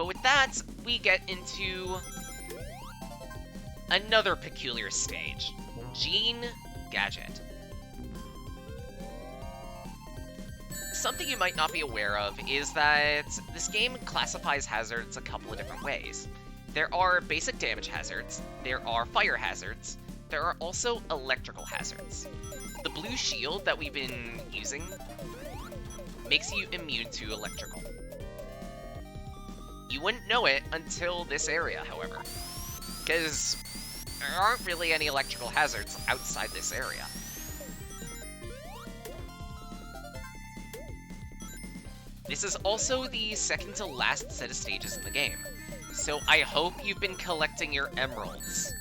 But with that, we get into another peculiar stage. Gene Gadget. Something you might not be aware of is that this game classifies hazards a couple of different ways. There are basic damage hazards, there are fire hazards, there are also electrical hazards. The blue shield that we've been using makes you immune to electrical. You wouldn't know it until this area, however, because there aren't really any electrical hazards outside this area. This is also the second to last set of stages in the game, so I hope you've been collecting your emeralds.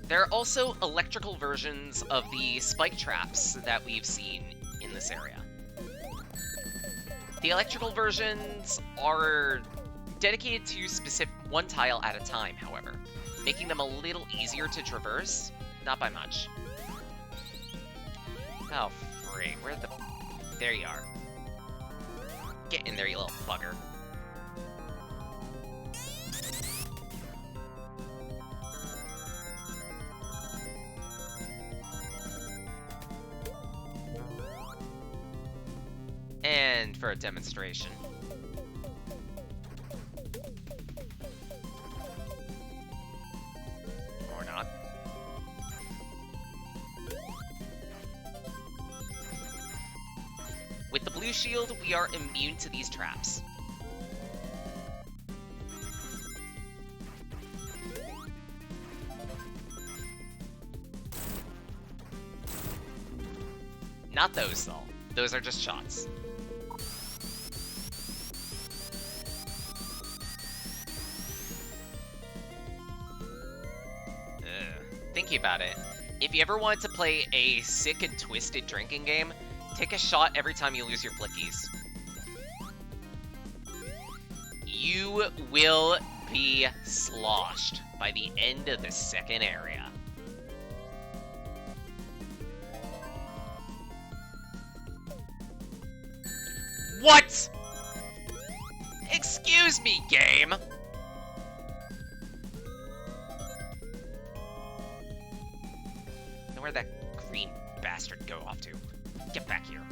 There are also electrical versions of the spike traps that we've seen in this area. The electrical versions are dedicated to specific one tile at a time, however, making them a little easier to traverse, not by much. Oh, freak, where the... There you are. Get in there, you little bugger. And for a demonstration. Or not. With the blue shield, we are immune to these traps. Not those, though. Those are just shots. Thinking about it, if you ever wanted to play a sick and twisted drinking game, take a shot every time you lose your flickies. You will be sloshed by the end of the second area. What? Excuse me, game! Where'd that green bastard go off to? Get back here.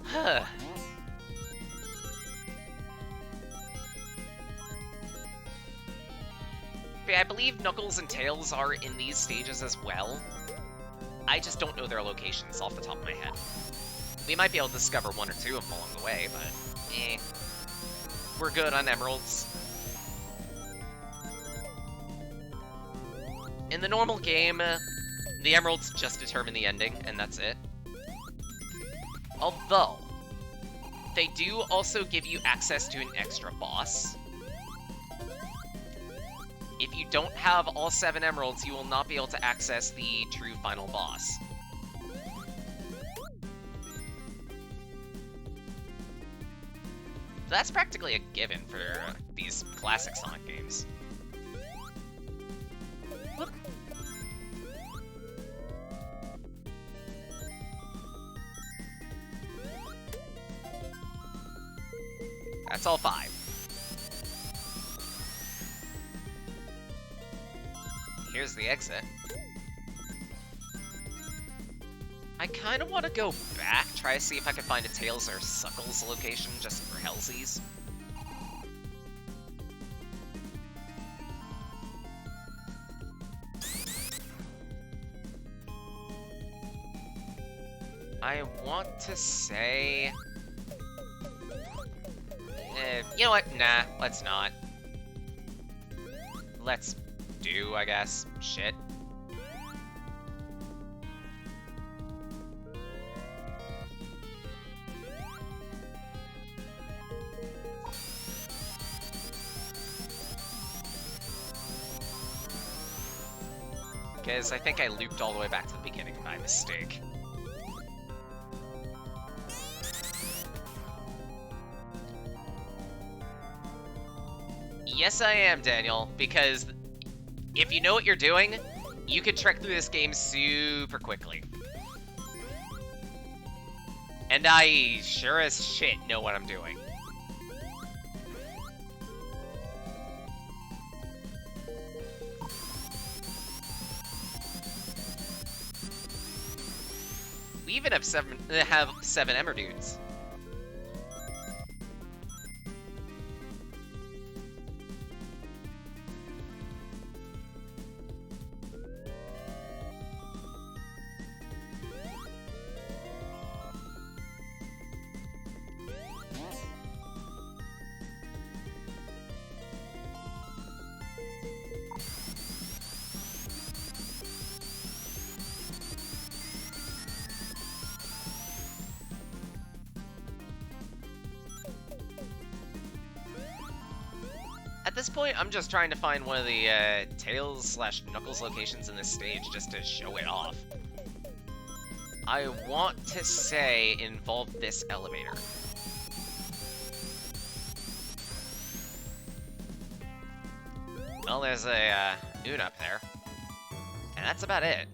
Huh. But I believe Knuckles and Tails are in these stages as well. I just don't know their locations off the top of my head. We might be able to discover one or two of them along the way, but we're good on emeralds. In the normal game, the emeralds just determine the ending, and that's it. Although, they do also give you access to an extra boss. If you don't have all 7 emeralds, you will not be able to access the true final boss. That's practically a given for these classic Sonic games. Whoop. That's all 5. Here's the exit. I kind of want to go back, try to see if I can find a Tails or Suckles location just for hellsies. I want to say... you know what? Nah, let's not. Let's do, I guess. Shit. Because I think I looped all the way back to the beginning by mistake. Yes, I am, Daniel, because if you know what you're doing, you can trek through this game super quickly. And I sure as shit know what I'm doing. We even have seven Emmer dudes. At this point, I'm just trying to find one of the Tails/Knuckles locations in this stage just to show it off. I want to say it involved this elevator. Well, there's a Oon up there. And that's about it.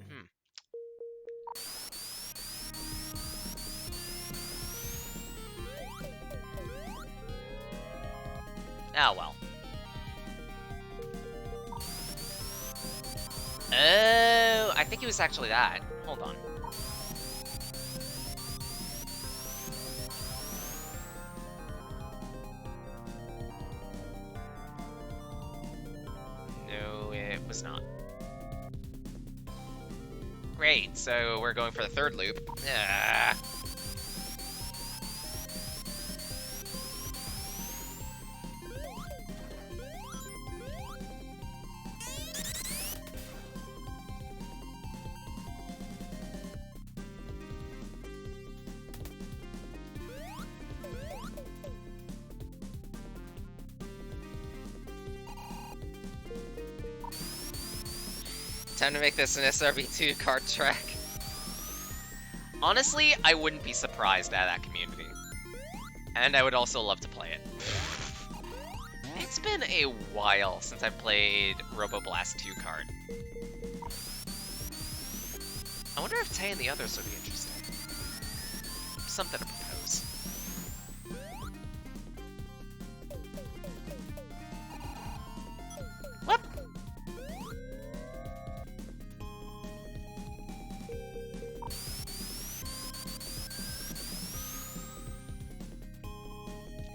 Ah, well. Oh, I think it was actually that. Hold on. No, it was not. Great, so we're going for the third loop. Ah. Time to make this an SRB2 card track. Honestly, I wouldn't be surprised at that community. And I would also love to play it. It's been a while since I've played Roboblast 2 card. I wonder if Tay and the others would be interesting. Something to propose. What?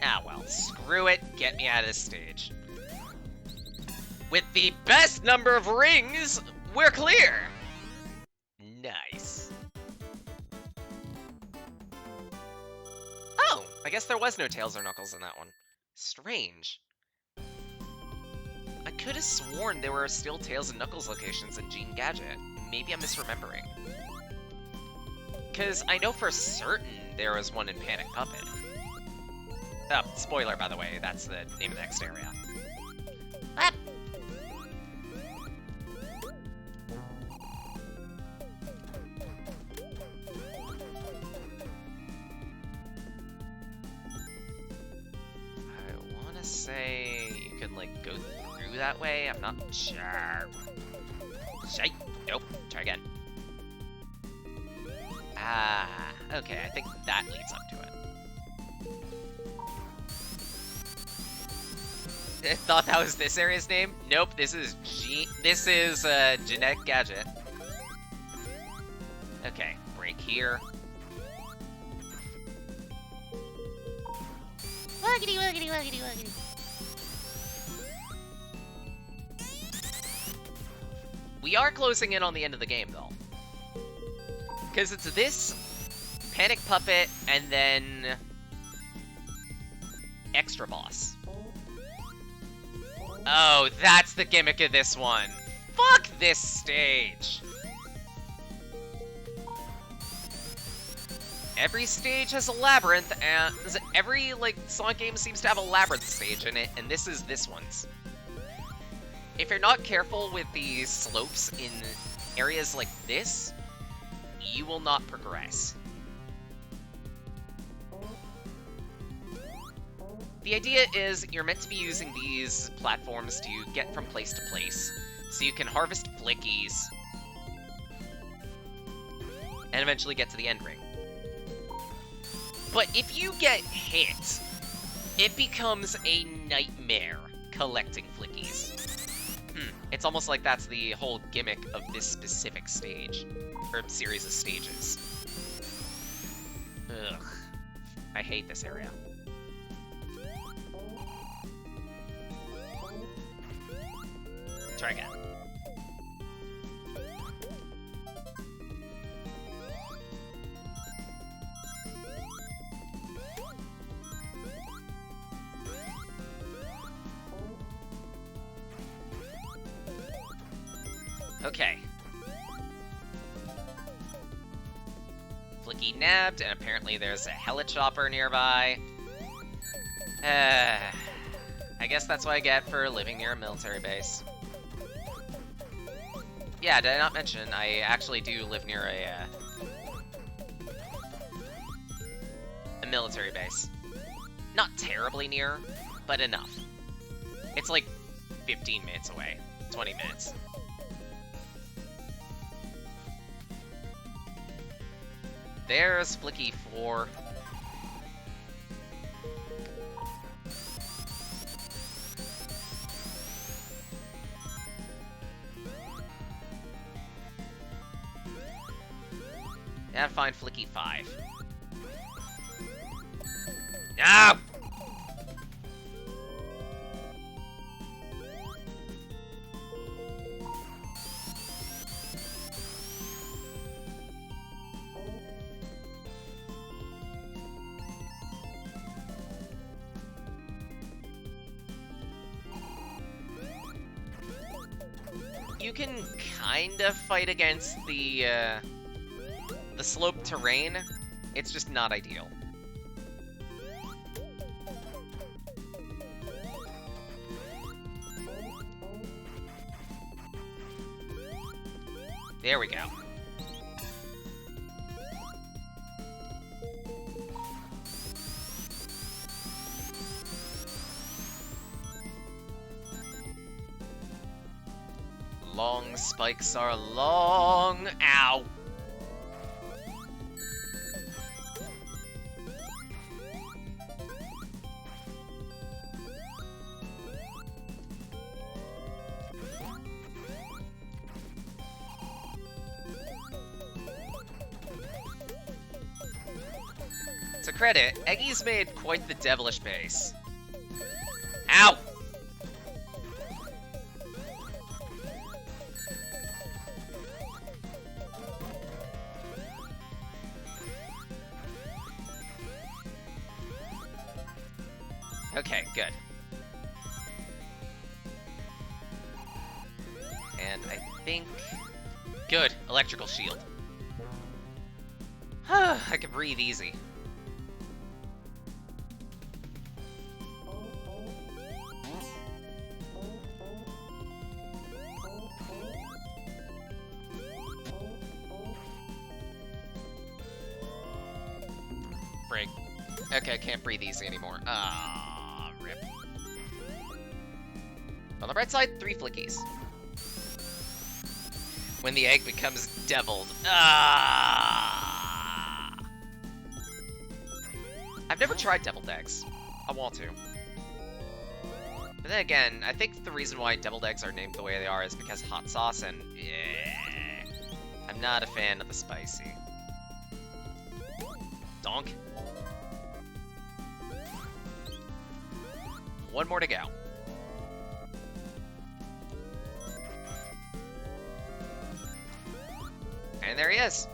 Ah, well, screw it. Get me out of this stage. With the best number of rings, we're clear! Nice. Oh, I guess there was no Tails or Knuckles in that one. Strange. I could have sworn there were still Tails and Knuckles locations in Gene Gadget. Maybe I'm misremembering. Because I know for certain there was one in Panic Puppet. Oh, spoiler, by the way, that's the name of the next area. Ah! I want to say you could, like, go through that way. I'm not sure. Shite. Nope. Try again. Ah, okay, I think that leads up to it. I thought that was this area's name? Nope, this is Genetic Gadget. Okay, break here. Wuggity, wuggity, wuggity, wuggity. We are closing in on the end of the game, though. Because it's this, Panic Puppet, and then Extra Boss. Oh, that's the gimmick of this one. Fuck this stage. Every stage has a labyrinth, and every, like, Sonic game seems to have a labyrinth stage in it, and this is this one's. If you're not careful with the slopes in areas like this, you will not progress. The idea is you're meant to be using these platforms to get from place to place, so you can harvest flickies and eventually get to the end ring. But if you get hit, it becomes a nightmare collecting flickies. It's almost like that's the whole gimmick of this specific stage, or series of stages. Ugh. I hate this area. Try again. Okay. Flicky nabbed, and apparently there's a Hellet Chopper nearby. I guess that's what I get for living near a military base. Yeah, did I not mention I actually do live near a military base. Not terribly near, but enough. It's like 15 minutes away. 20 minutes. There's Flicky 4. And find Flicky 5. No! You can kind of fight against the sloped terrain. It's just not ideal. There we go. Long spikes are long. Ow. To credit, Eggy's made quite the devilish base. Ow! Okay, good. And I think... Good, electrical shield. I can breathe easy. Frig. Okay, I can't breathe easy anymore. Ah, rip. On the right side, 3 flickies. When the egg becomes deviled. Ah! I've never tried deviled eggs. I want to. But then again, I think the reason why deviled eggs are named the way they are is because hot sauce and... yeah, I'm not a fan of the spicy. Donk. One more to go. And there he is.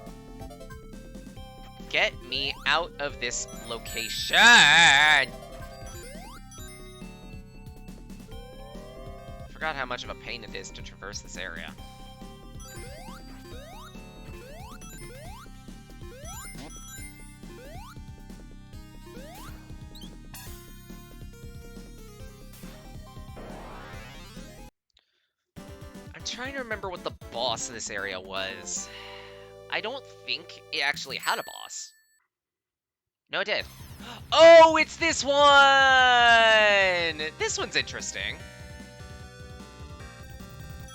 Get me out of this location! Forgot how much of a pain it is to traverse this area. I'm trying to remember what the boss of this area was. I don't think it actually had a boss. No, it did. Oh, it's this one! This one's interesting.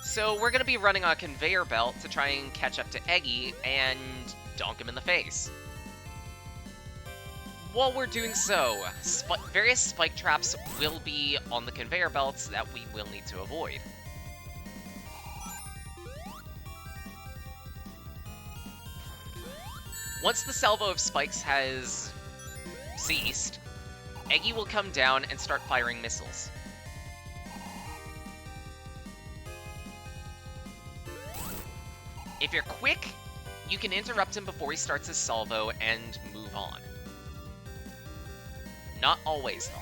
So we're gonna be running on a conveyor belt to try and catch up to Eggy and donk him in the face. While we're doing so, various spike traps will be on the conveyor belts that we will need to avoid. Once the salvo of spikes has ceased, Eggy will come down and start firing missiles. If you're quick, you can interrupt him before he starts his salvo and move on. Not always, though.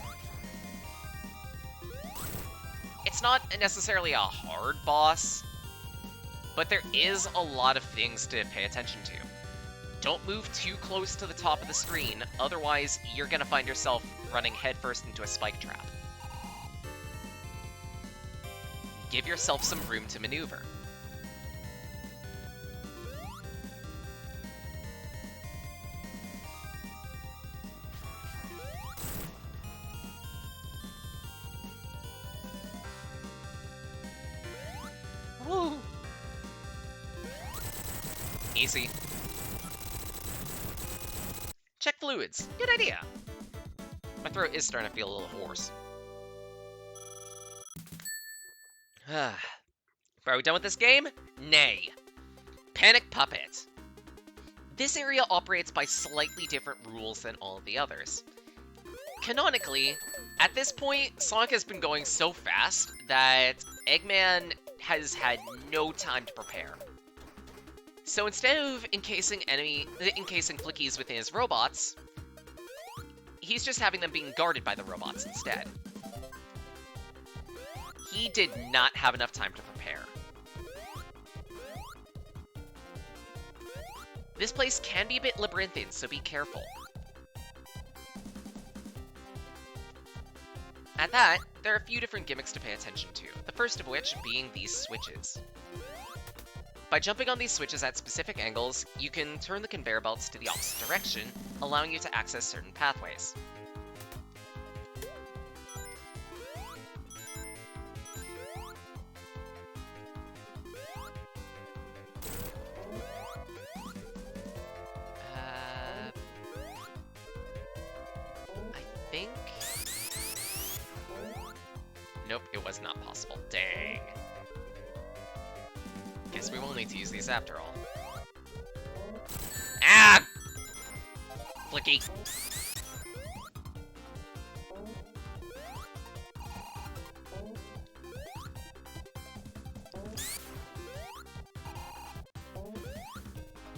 It's not necessarily a hard boss, but there is a lot of things to pay attention to. Don't move too close to the top of the screen, otherwise you're gonna find yourself running headfirst into a spike trap. Give yourself some room to maneuver. Woo! Easy. Check fluids. Good idea. My throat is starting to feel a little hoarse. Are we done with this game? Nay. Panic Puppet. This area operates by slightly different rules than all of the others. Canonically, at this point, Sonic has been going so fast that Eggman has had no time to prepare. So instead of encasing Flickies within his robots, he's just having them being guarded by the robots instead. He did not have enough time to prepare. This place can be a bit labyrinthine, so be careful. At that, there are a few different gimmicks to pay attention to, the first of which being these switches. By jumping on these switches at specific angles, you can turn the conveyor belts to the opposite direction, allowing you to access certain pathways. I think... Nope, it was not possible. Dang. Guess we won't need to use these after all. Ah! Flicky.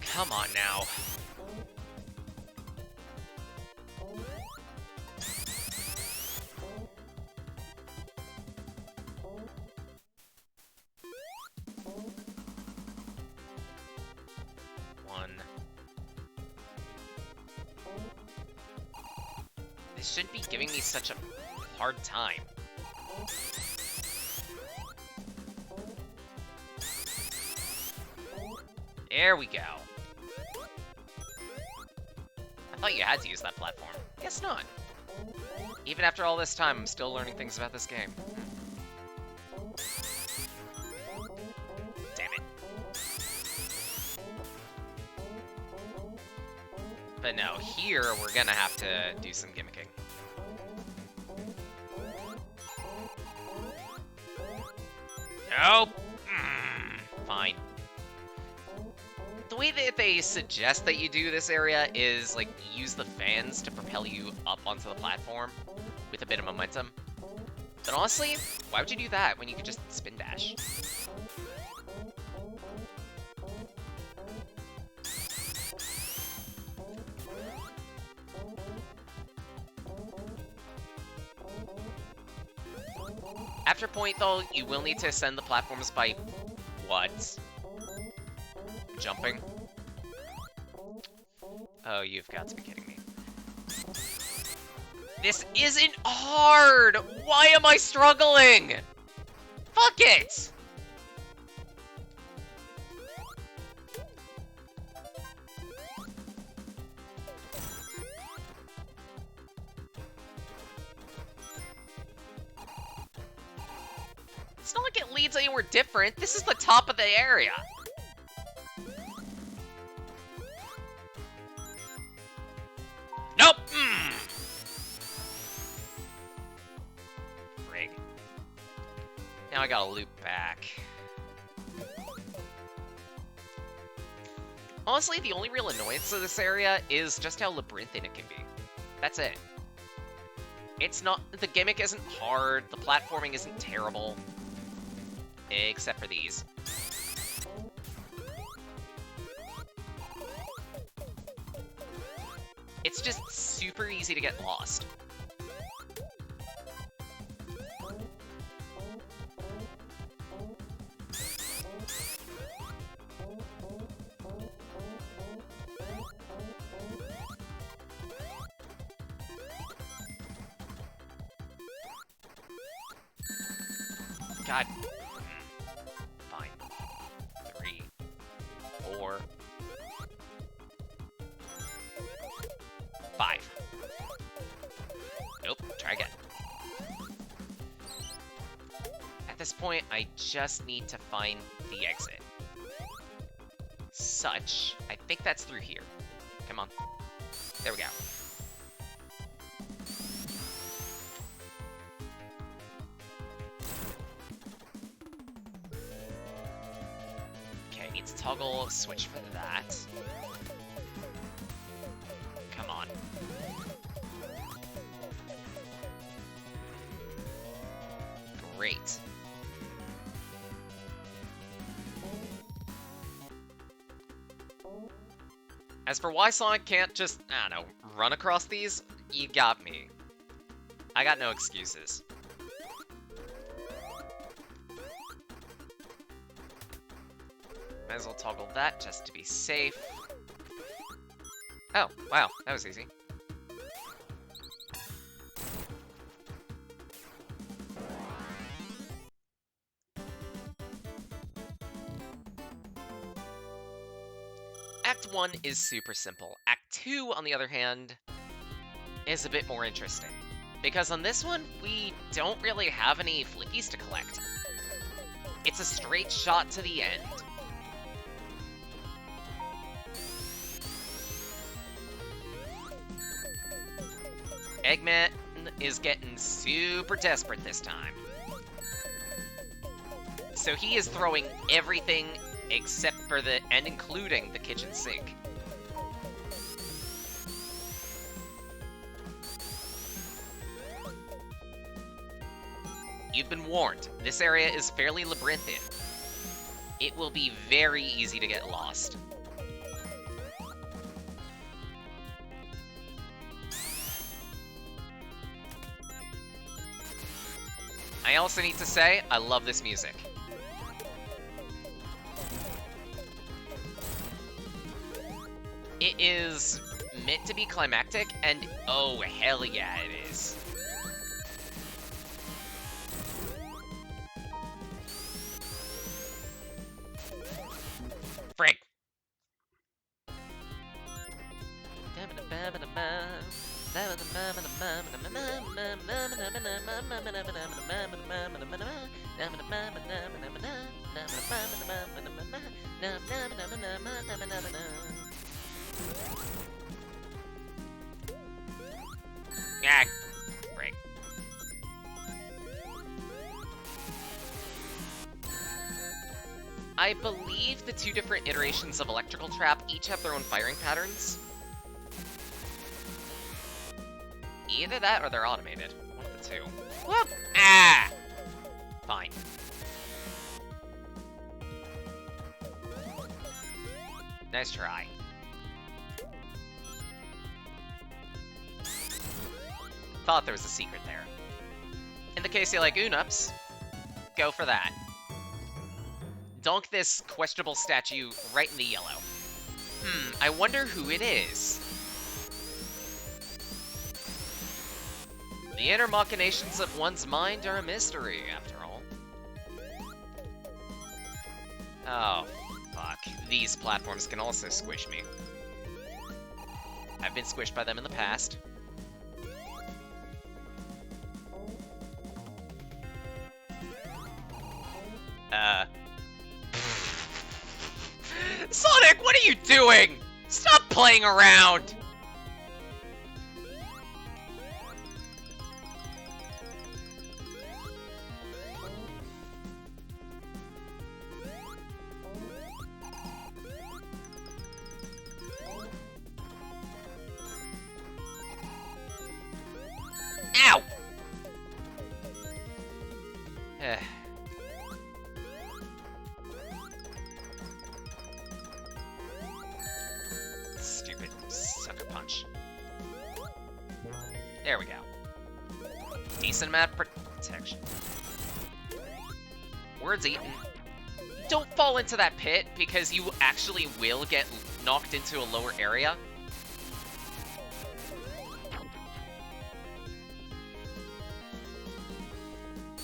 Come on now. This shouldn't be giving me such a hard time. There we go. I thought you had to use that platform. Guess not. Even after all this time, I'm still learning things about this game. Damn it. But no, here we're gonna have to do some gimmicking. Nope. Fine. The way that they suggest that you do this area is, like, use the fans to propel you up onto the platform with a bit of momentum. But honestly, why would you do that when you could just spin dash? After a point, though, you will need to ascend the platforms by... what? Jumping? Oh, you've got to be kidding me. This isn't hard! Why am I struggling? Fuck it! It's not like it leads anywhere different. This is the top of the area. Nope! Frig. Now I gotta loop back. Honestly, the only real annoyance of this area is just how labyrinthine it can be. That's it. It's not... The gimmick isn't hard, the platforming isn't terrible. Except for these. It's just super easy to get lost. God. Fine. 3, 4, 5. Nope, try again. At this point, I just need to find the exit. Such, I think that's through here. Come on. There we go. Need to toggle switch for that. Come on. Great. As for why Sonic can't just, I don't know, run across these, you got me. I got no excuses. Might as well toggle that just to be safe. Oh, wow, that was easy. Act 1 is super simple. Act 2, on the other hand, is a bit more interesting. Because on this one, we don't really have any flickies to collect. It's a straight shot to the end. Eggman is getting super desperate this time. So he is throwing everything except for and including the kitchen sink. You've been warned. This area is fairly labyrinthine. It will be very easy to get lost. I also need to say, I love this music. It is meant to be climactic, and oh, hell yeah, it is. Frig. Ah, break. I believe the two different iterations of Electrical Trap each have their own firing patterns. Either that or they're automated. One of the two. Whoop! Ah! Fine. Nice try. Thought there was a secret there. In the case you like Unups, go for that. Dunk this questionable statue right in the yellow. I wonder who it is. The inner machinations of one's mind are a mystery, after all. Oh, fuck. These platforms can also squish me. I've been squished by them in the past. Sonic, what are you doing? Stop playing around! Ow! Stupid sucker punch. There we go. Decent amount of protection. Words eaten. Don't fall into that pit, because you actually will get knocked into a lower area.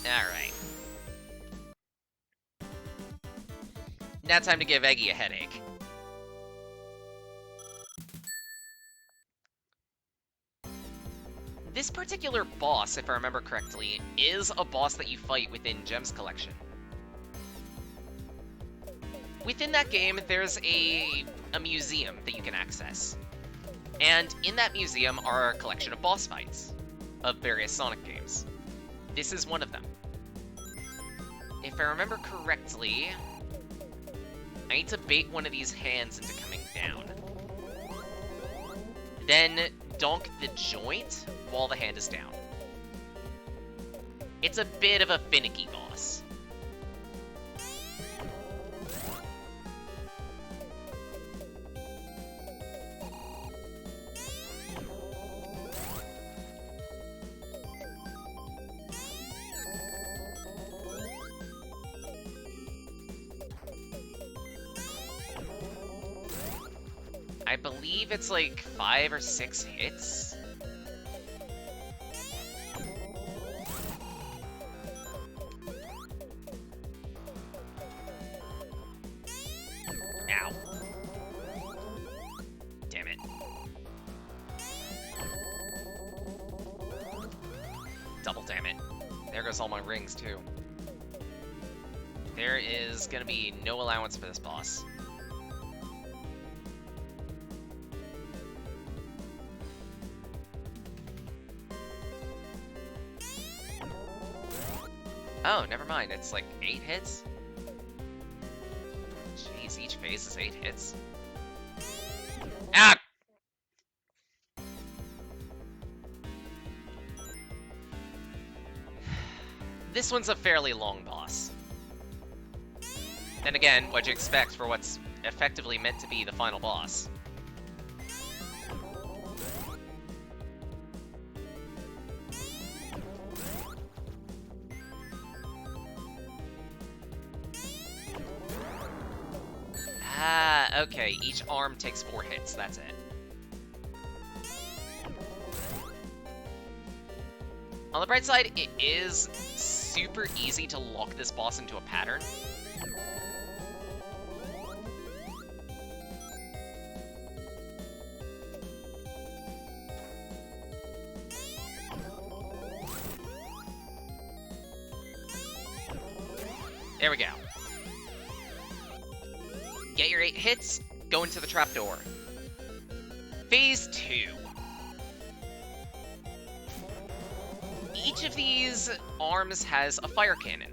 Alright. Now time to give Eggy a headache. This particular boss, if I remember correctly, is a boss that you fight within Gems Collection. Within that game, there's a museum that you can access. And in that museum are a collection of boss fights of various Sonic games. This is one of them. If I remember correctly, I need to bait one of these hands into coming down. Then donk the joint while the hand is down. It's a bit of a finicky boss. I believe it's like 5 or 6 hits. Ow. Damn it. Double damn it. There goes all my rings, too. There is gonna be no allowance for this boss. Oh, never mind. It's like 8 hits? Jeez, each phase is 8 hits. Ah! This one's a fairly long boss. Then again, what'd you expect for what's effectively meant to be the final boss? Ah, okay. Each arm takes 4 hits. That's it. On the bright side, it is super easy to lock this boss into a pattern. There we go. Get your 8 hits, go into the trapdoor. Phase 2. Each of these arms has a fire cannon.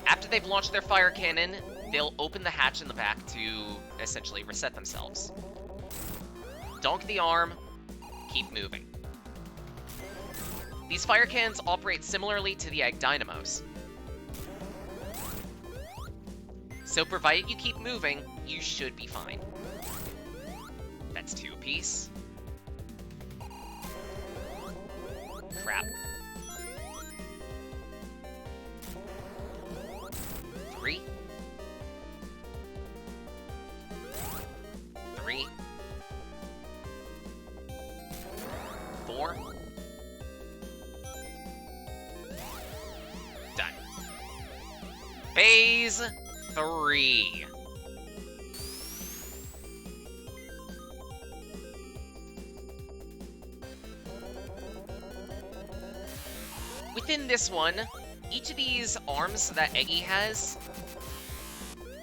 After they've launched their fire cannon, they'll open the hatch in the back to essentially reset themselves. Donk the arm, keep moving. These fire cannons operate similarly to the Egg Dynamos. So provided you keep moving, you should be fine. That's 2 apiece. Crap. 3. 3. 4. Done. Phase 3. Within this one, Each of these arms that Eggy has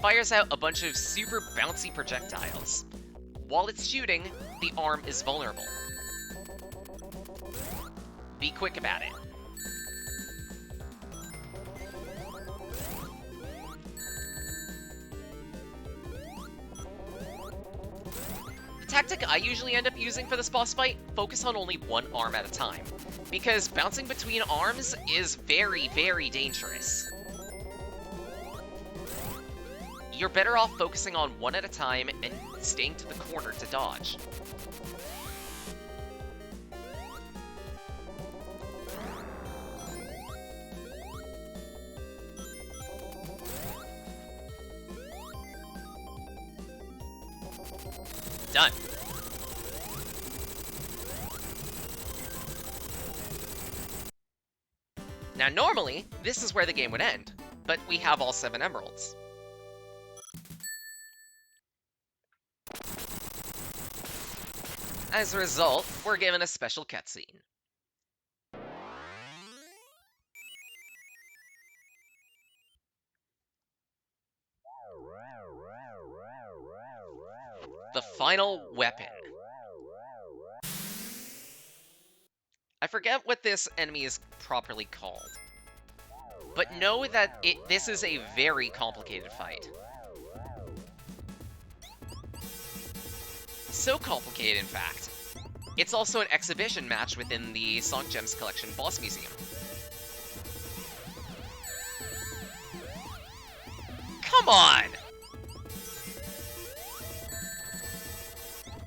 fires out a bunch of super bouncy projectiles. While it's shooting, the arm is vulnerable. Be quick about it. The tactic I usually end up using for this boss fight, focus on only one arm at a time, because bouncing between arms is very, very dangerous. You're better off focusing on one at a time and staying to the corner to dodge. Done. Now normally, this is where the game would end, but we have all 7 emeralds. As a result, we're given a special cutscene. The final weapon. I forget what this enemy is properly called, but know that this is a very complicated fight. So complicated, in fact. It's also an exhibition match within the Sonic Gems Collection Boss Museum. Come on!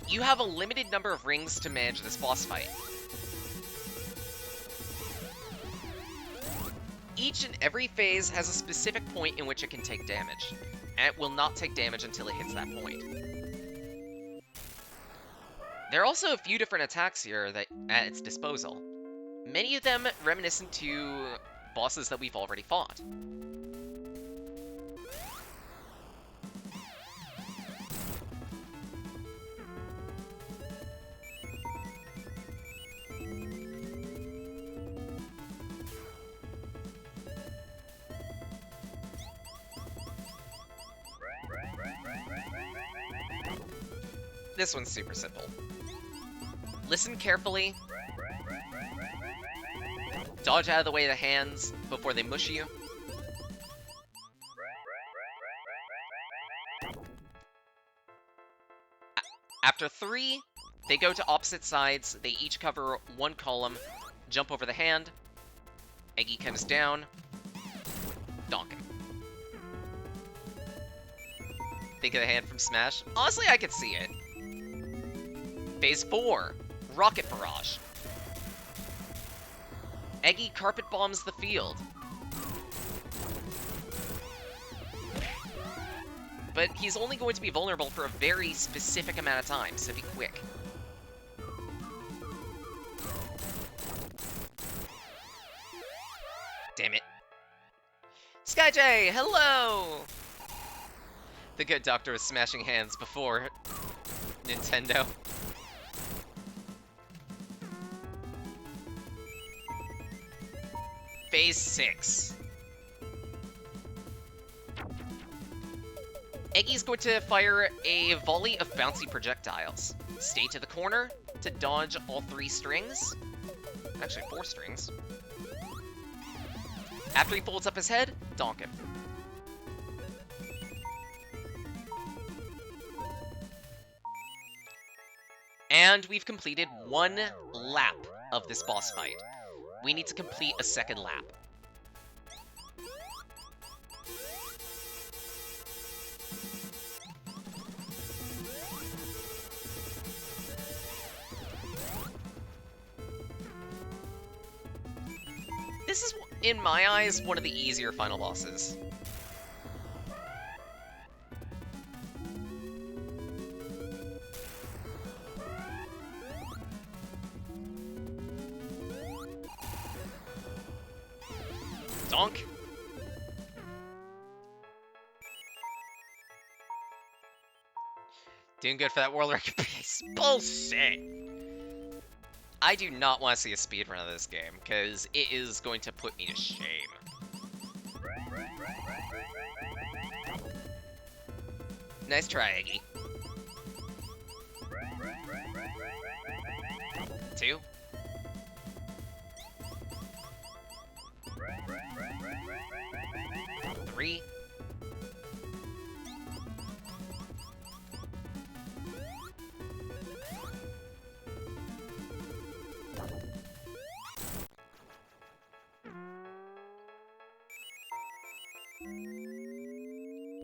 You have a limited number of rings to manage this boss fight. Each and every phase has a specific point in which it can take damage, and it will not take damage until it hits that point. There are also a few different attacks here that at its disposal, many of them reminiscent to bosses that we've already fought. This one's super simple. Listen carefully. Dodge out of the way of the hands before they mush you. After 3, they go to opposite sides. They each cover one column. Jump over the hand. Eggy comes down. Donk him. Think of the hand from Smash? Honestly, I could see it. Phase 4, Rocket Barrage. Eggy carpet bombs the field. But he's only going to be vulnerable for a very specific amount of time, so be quick. Damn it. SkyJ, hello! The good doctor was smashing hands before Nintendo. Phase 6. Eggy's going to fire a volley of bouncy projectiles. Stay to the corner to dodge all 3 strings. Actually, 4 strings. After he folds up his head, donk him. And we've completed 1 lap of this boss fight. We need to complete a 2nd lap. This is, in my eyes, one of the easier final bosses. Donk. Doing good for that world record pace. Bullshit! I do not want to see a speedrun of this game, because it is going to put me to shame. Nice try, Iggy. 2. Three.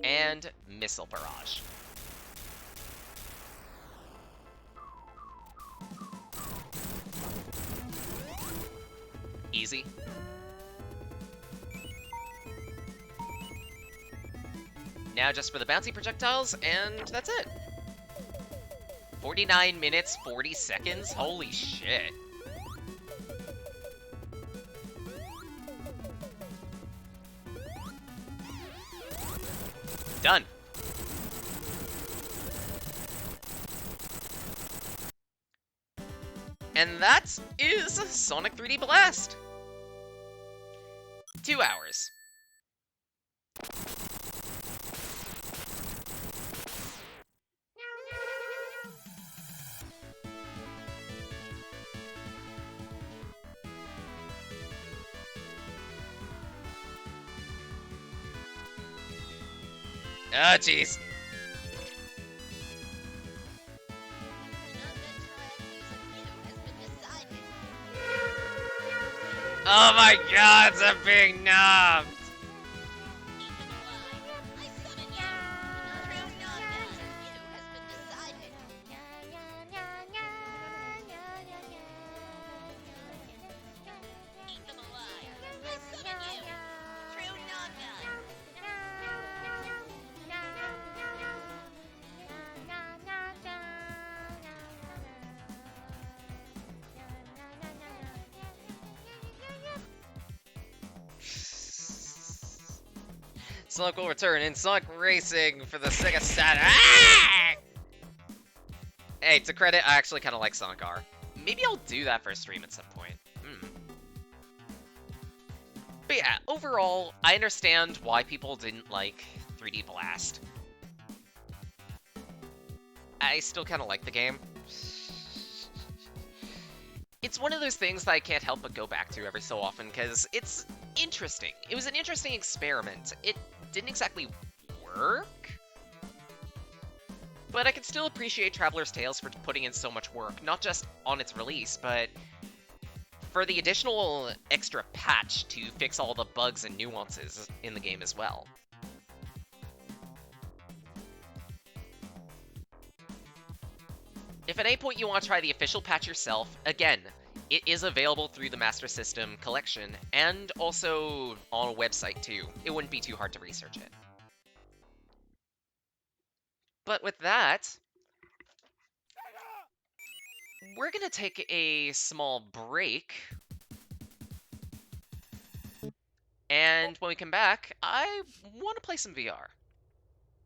And Missile Barrage. Easy. Now just for the bouncy projectiles, and that's it. 49 minutes, 40 seconds? Holy shit. Done. And that is Sonic 3D Blast. 2 hours. Oh, jeez. Oh my god, it's a big knob! Sonic will return in Sonic Racing for the Sega Saturn. Ah! Hey, to credit, I actually kind of like Sonic R. Maybe I'll do that for a stream at some point. But yeah, overall, I understand why people didn't like 3D Blast. I still kind of like the game. It's one of those things that I can't help but go back to every so often, because it's interesting. It was an interesting experiment. It didn't exactly work, but I can still appreciate Traveler's Tales for putting in so much work, not just on its release, but for the additional extra patch to fix all the bugs and nuances in the game as well. If at any point you want to try the official patch yourself, again, it is available through the Master System collection, and also on a website too. It wouldn't be too hard to research it. But with that, we're gonna take a small break. And when we come back, I want to play some VR.